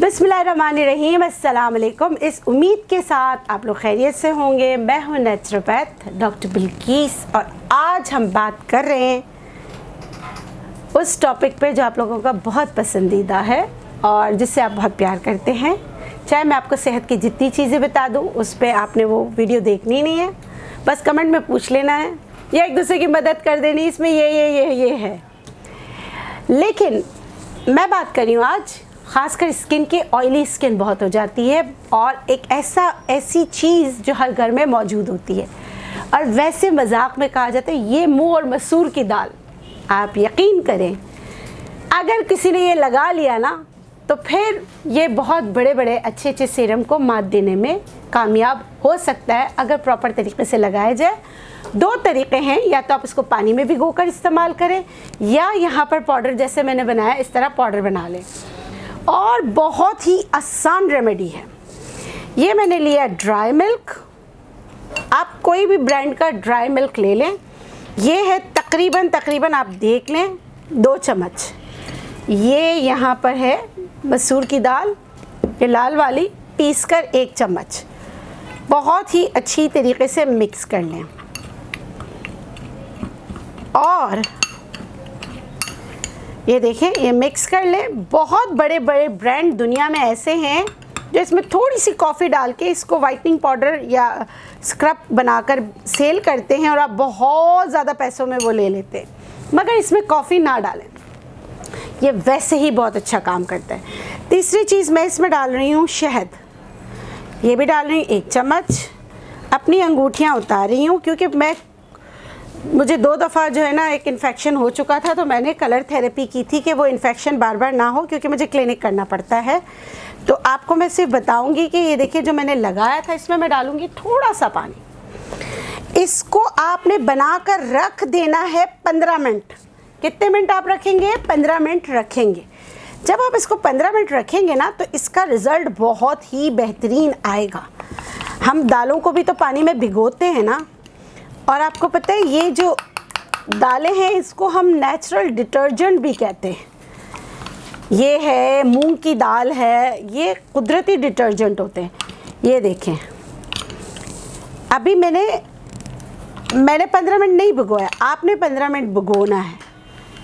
बिस्मिल्लाहिर्रहमानिर्रहीम, अस्सलाम वालेकुम। इस उम्मीद के साथ आप लोग खैरियत से होंगे। मैं हूँ नेचुरोपैथ डॉक्टर बिल्किस और आज हम बात कर रहे हैं उस टॉपिक पे जो आप लोगों का बहुत पसंदीदा है और जिससे आप बहुत प्यार करते हैं। चाहे मैं आपको सेहत की जितनी चीज़ें बता दूँ उस पर आपने वो वीडियो देखनी नहीं है, बस कमेंट में पूछ लेना है या एक दूसरे की मदद कर देनी, इसमें ये है। लेकिन मैं बात कर रही हूँ आज ख़ासकर स्किन के, ऑयली स्किन बहुत हो जाती है और एक ऐसी चीज़ जो हर घर में मौजूद होती है और वैसे मजाक में कहा जाता है ये मुंह और मसूर की दाल। आप यकीन करें अगर किसी ने ये लगा लिया ना तो फिर ये बहुत बड़े बड़े अच्छे सीरम को मात देने में कामयाब हो सकता है अगर प्रॉपर तरीके से लगाया जाए। दो तरीके हैं, या तो आप इसको पानी में भिगोकर इस्तेमाल करें या यहाँ पर पाउडर जैसे मैंने बनाया इस तरह पाउडर बना लें। और बहुत ही आसान रेमेडी है। ये मैंने लिया ड्राई मिल्क, आप कोई भी ब्रांड का ड्राई मिल्क ले लें। ये है तकरीबन आप देख लें 2 चम्मच। ये यहाँ पर है मसूर की दाल, ये लाल वाली, पीसकर 1 चम्मच। बहुत ही अच्छी तरीके से मिक्स कर लें और ये देखें ये मिक्स कर लें। बहुत बड़े बड़े ब्रांड दुनिया में ऐसे हैं जो इसमें थोड़ी सी कॉफ़ी डाल के इसको वाइटनिंग पाउडर या स्क्रब बनाकर सेल करते हैं और आप बहुत ज़्यादा पैसों में वो ले लेते हैं, मगर इसमें कॉफ़ी ना डालें, ये वैसे ही बहुत अच्छा काम करता है। तीसरी चीज़ मैं इसमें डाल रही हूँ शहद, ये भी डाल रही हूँ 1 चम्मच। अपनी अंगूठियाँ उतार रही हूँ क्योंकि मुझे 2 दफ़ा जो है ना एक इन्फेक्शन हो चुका था, तो मैंने कलर थेरेपी की थी कि वो इन्फेक्शन बार बार ना हो क्योंकि मुझे क्लिनिक करना पड़ता है। तो आपको मैं सिर्फ बताऊंगी कि ये देखिए जो मैंने लगाया था इसमें मैं डालूंगी थोड़ा सा पानी। इसको आपने बनाकर रख देना है 15 मिनट। कितने मिनट आप रखेंगे? 15 मिनट रखेंगे। जब आप इसको 15 मिनट रखेंगे ना तो इसका रिज़ल्ट बहुत ही बेहतरीन आएगा। हम दालों को भी तो पानी में भिगोते हैं ना, और आपको पता है ये जो दालें हैं इसको हम नेचुरल डिटर्जेंट भी कहते हैं। ये है मूंग की दाल है, ये कुदरती डिटर्जेंट होते हैं। ये देखें अभी मैंने 15 मिनट नहीं भिगोया, आपने 15 मिनट भिगोना है।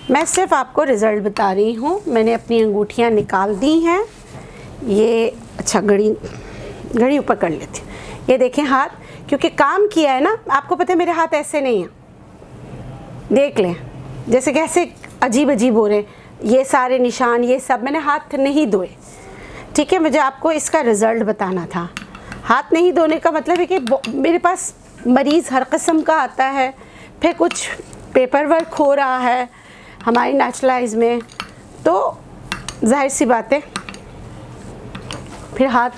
मैं सिर्फ आपको रिज़ल्ट बता रही हूँ। मैंने अपनी अंगूठियाँ निकाल दी हैं। ये अच्छा घड़ी ऊपर कर लेती। ये देखें हाथ, क्योंकि काम किया है ना, आपको पता है मेरे हाथ ऐसे नहीं हैं, देख लें जैसे कैसे अजीब हो रहे हैं। ये सारे निशान ये सब मैंने हाथ नहीं धोए, ठीक है। मुझे आपको इसका रिज़ल्ट बताना था। हाथ नहीं धोने का मतलब है कि मेरे पास मरीज़ हर किस्म का आता है, फिर कुछ पेपर वर्क हो रहा है हमारी नेचुरलाइज में, तो जाहिर सी बात है फिर हाथ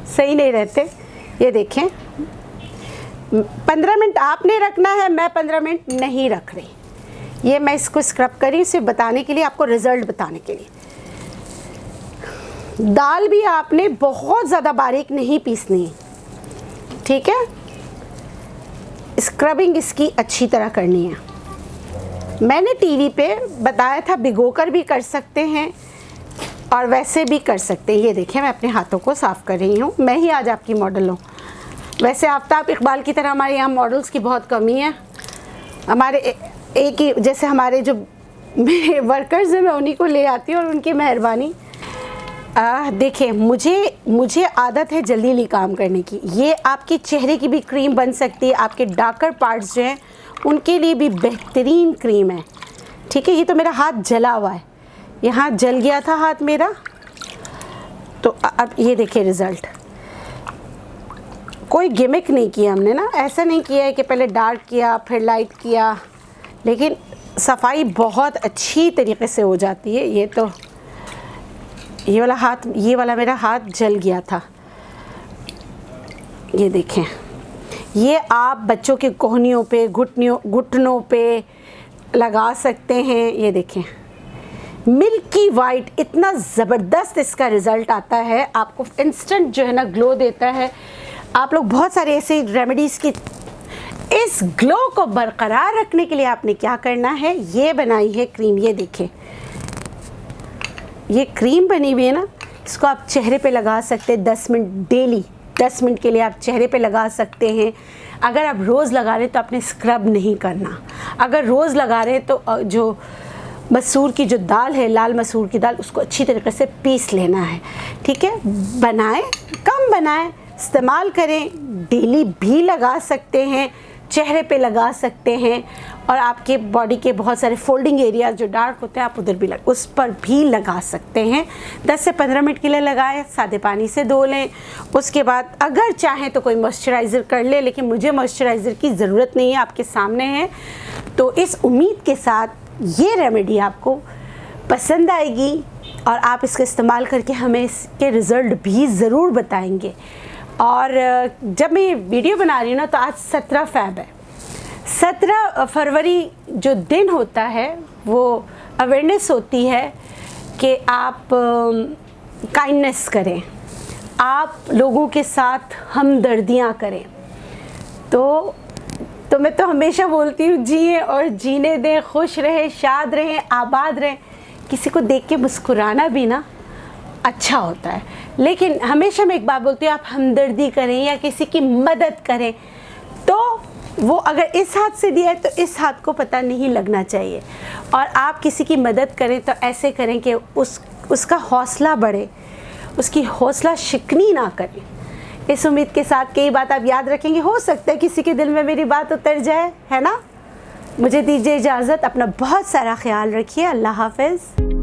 सही नहीं रहते। ये देखें 15 मिनट आपने रखना है, मैं 15 मिनट नहीं रख रही। ये मैं इसको स्क्रब करी सिर्फ बताने के लिए, आपको रिज़ल्ट बताने के लिए। दाल भी आपने बहुत ज़्यादा बारीक नहीं पीसनी, ठीक है। स्क्रबिंग इसकी अच्छी तरह करनी है। मैंने टीवी पे बताया था भिगोकर भी कर सकते हैं और वैसे भी कर सकते हैं। ये देखिए मैं अपने हाथों को साफ़ कर रही हूँ। मैं ही आज आपकी मॉडल हूँ। वैसे आफ्ताब इकबाल की तरह हमारे यहाँ मॉडल्स की बहुत कमी है। हमारे एक ही जैसे हमारे जो मेरे वर्कर्स हैं मैं उन्हीं को ले आती हूँ और उनकी मेहरबानी। देखिए मुझे आदत है जल्दी काम करने की। ये आपके चेहरे की भी क्रीम बन सकती है, आपके डार्कर पार्ट्स जो हैं उनके लिए भी बेहतरीन क्रीम है, ठीक है। ये तो मेरा हाथ जला हुआ है, यहाँ जल गया था हाथ मेरा, तो अब ये देखिए रिज़ल्ट। कोई गिमिक नहीं किया हमने ना, ऐसा नहीं किया है कि पहले डार्क किया फिर लाइट किया, लेकिन सफाई बहुत अच्छी तरीके से हो जाती है। ये तो ये वाला मेरा हाथ जल गया था। ये देखें, ये आप बच्चों के कोहनियों पे, घुटनों पे लगा सकते हैं। ये देखें मिल्की वाइट, इतना ज़बरदस्त इसका रिज़ल्ट आता है, आपको इंस्टेंट जो है ना ग्लो देता है। आप लोग बहुत सारे ऐसे रेमेडीज़ की इस ग्लो को बरकरार रखने के लिए आपने क्या करना है, ये बनाई है क्रीम। ये देखें ये क्रीम बनी हुई है ना, इसको आप चेहरे पे लगा सकते हैं 10 मिनट डेली, 10 मिनट के लिए आप चेहरे पे लगा सकते हैं। अगर आप रोज़ लगा रहे हैं तो आपने स्क्रब नहीं करना। अगर रोज़ लगा रहे हैं तो जो मसूर की जो दाल है, लाल मसूर की दाल, उसको अच्छी तरीके से पीस लेना है। ठीक है, बनाएं, कम बनाएं, इस्तेमाल करें, डेली भी लगा सकते हैं, चेहरे पे लगा सकते हैं, और आपके बॉडी के बहुत सारे फोल्डिंग एरियाज जो डार्क होते हैं आप उधर भी उस पर भी लगा सकते हैं। 10 से 15 मिनट के लिए लगाएं, सादे पानी से धो लें। उसके बाद अगर चाहें तो कोई मॉइस्चराइज़र कर ले, लेकिन मुझे मॉइस्चराइज़र की ज़रूरत नहीं है, आपके सामने है। तो इस उम्मीद के साथ ये रेमेडी आपको पसंद आएगी और आप इसका इस्तेमाल करके हमें इसके रिज़ल्ट भी ज़रूर बताएंगे। और जब मैं ये वीडियो बना रही हूँ ना, तो आज 17 फ़रवरी है। 17 फरवरी जो दिन होता है वो अवेयरनेस होती है कि आप काइंडनेस करें, आप लोगों के साथ हमदर्दियाँ करें। तो मैं तो हमेशा बोलती हूँ, जिए और जीने दें, खुश रहें, शाद रहें, आबाद रहें। किसी को देख के मुस्कुराना भी ना अच्छा होता है, लेकिन हमेशा मैं एक बात बोलती हूँ, आप हमदर्दी करें या किसी की मदद करें तो वो अगर इस हाथ से दिया है तो इस हाथ को पता नहीं लगना चाहिए। और आप किसी की मदद करें तो ऐसे करें कि उसका हौसला बढ़े, उसकी हौसला शिकनी ना करें। इस उम्मीद के साथ कई बात आप याद रखेंगे, हो सकता है किसी के दिल में मेरी बात उतर जाए, है ना। मुझे दीजिए इजाज़त, अपना बहुत सारा ख्याल रखिए। अल्लाह हाफ़िज़।